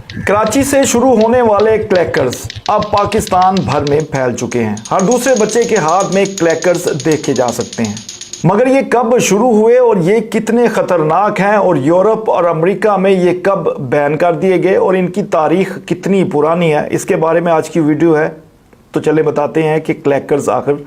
कराची से शुरू होने वाले क्लैकर्स अब पाकिस्तान भर में फैल चुके हैं। हर दूसरे बच्चे के हाथ में क्लैकर्स देखे जा सकते हैं। मगर ये कब शुरू हुए और ये कितने खतरनाक हैं और यूरोप और अमेरिका में ये कब बैन कर दिए गए और इनकी तारीख कितनी पुरानी है, इसके बारे में आज की वीडियो है। तो चले बताते हैं कि क्लैकर्स आखिर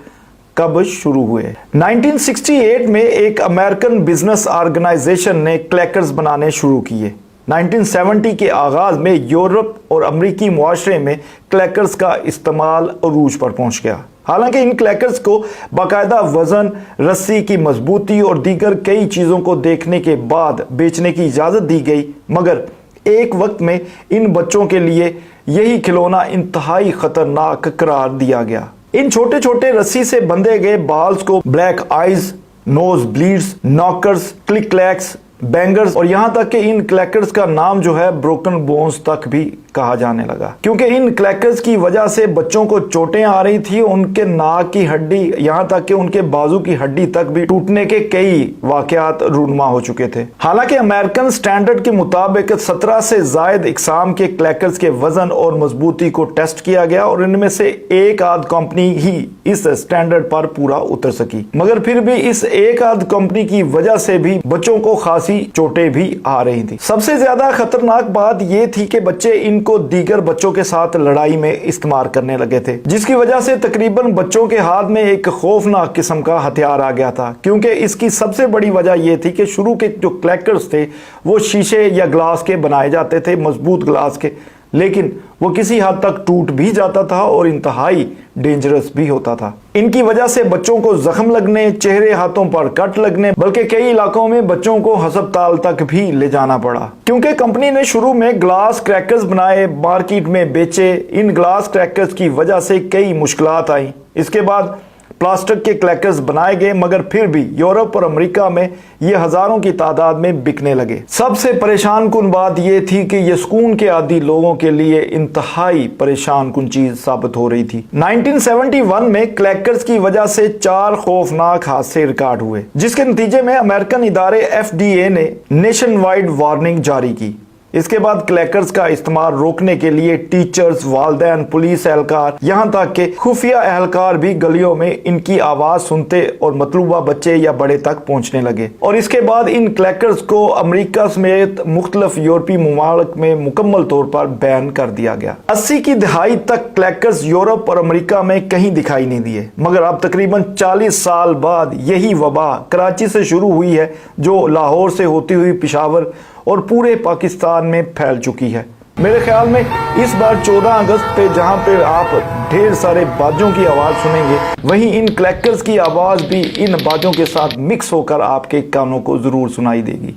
कब शुरू हुए। 1968 में एक अमेरिकन बिजनेस ऑर्गेनाइजेशन ने क्लैकर्स बनाने शुरू किए। 1970 के आगाज में यूरोप और अमेरिकी मुआशरे में क्लैकर्स का इस्तेमाल अरूज पर पहुंच गया। हालांकि इन क्लैकर्स को बाकायदा वजन, रस्सी की मजबूती और दीगर कई चीज़ों को देखने के बाद बेचने की इजाज़त दी गई, मगर एक वक्त में इन बच्चों के लिए यही खिलौना इंतहाई खतरनाक करार दिया गया। इन छोटे छोटे रस्सी से बंधे गए बाल्स को black eyes, nose bleeds, knockers, click clacks, bangers और यहां तक कि इन क्लैकर्स का नाम जो है ब्रोकन बोन्स तक भी कहा जाने लगा, क्योंकि इन क्लैकर्स की वजह से बच्चों को चोटें आ रही थी। उनके नाक की हड्डी यहां तक कि उनके बाजू की हड्डी तक भी टूटने के कई वाकयात रूनुमा हो चुके थे। हालांकि अमेरिकन स्टैंडर्ड के मुताबिक 17 से जायद इकसाम के क्लैकर्स के वजन और मजबूती को टेस्ट किया गया और इनमें से एक आध कंपनी ही इस स्टैंडर्ड पर पूरा उतर सकी, मगर फिर भी इस एक आध कंपनी की वजह से भी बच्चों को खासी चोटें भी आ रही थी। सबसे ज्यादा खतरनाक बात यह थी कि बच्चे इनको दीगर बच्चों के साथ लड़ाई में इस्तेमाल करने लगे थे, जिसकी वजह से तकरीबन बच्चों के हाथ में एक खौफनाक किस्म का हथियार आ गया था। क्योंकि इसकी सबसे बड़ी वजह यह थी कि शुरू के जो क्लैकर्स थे वो शीशे या ग्लास के बनाए जाते थे, मजबूत ग्लास के, लेकिन वो किसी हद तक टूट भी जाता था और इंतहाई डेंजरस भी होता था। इनकी वजह से बच्चों को जख्म लगने, चेहरे हाथों पर कट लगने, बल्कि कई इलाकों में बच्चों को अस्पताल तक भी ले जाना पड़ा। क्योंकि कंपनी ने शुरू में ग्लास क्रैकर्स बनाए, मार्केट में बेचे, इन ग्लास क्रैकर्स की वजह से कई मुश्किलात आई। इसके बाद प्लास्टिक के क्लैकर्स बनाए गए, मगर फिर भी यूरोप और अमेरिका में ये हजारों की तादाद में बिकने लगे। सबसे परेशान कुन बात यह थी कि ये सुकून के आदी लोगों के लिए इंतहाई परेशान कुन चीज साबित हो रही थी। 1971 में क्लैकर्स की वजह से 4 खौफनाक हादसे रिकॉर्ड हुए, जिसके नतीजे में अमेरिकन इदारे FDA ने नेशन वाइड वार्निंग जारी की। इसके बाद क्लैकर्स का इस्तेमाल रोकने के लिए टीचर्स, वालिदैन, पुलिस एहलकार, यहाँ तक के खुफिया एहलकार भी गलियों में इनकी आवाज सुनते और मतलूबा बच्चे या बड़े तक पहुंचने लगे। और इसके बाद इन क्लैकर्स को अमेरिका समेत मुख्तलिफ यूरोपीय मुमालिक में मुकम्मल तौर पर बैन कर दिया गया। 80 की दहाई तक क्लैकर्स यूरोप और अमेरिका में कहीं दिखाई नहीं दिए, मगर अब तकरीबन 40 साल बाद यही वबा कराची से शुरू हुई है, जो लाहौर से होती हुई पेशावर और पूरे पाकिस्तान में फैल चुकी है। मेरे ख्याल में इस बार 14 अगस्त पे जहां पे आप ढेर सारे बाजों की आवाज सुनेंगे, वहीं इन क्लैकर्स की आवाज भी इन बाजों के साथ मिक्स होकर आपके कानों को जरूर सुनाई देगी।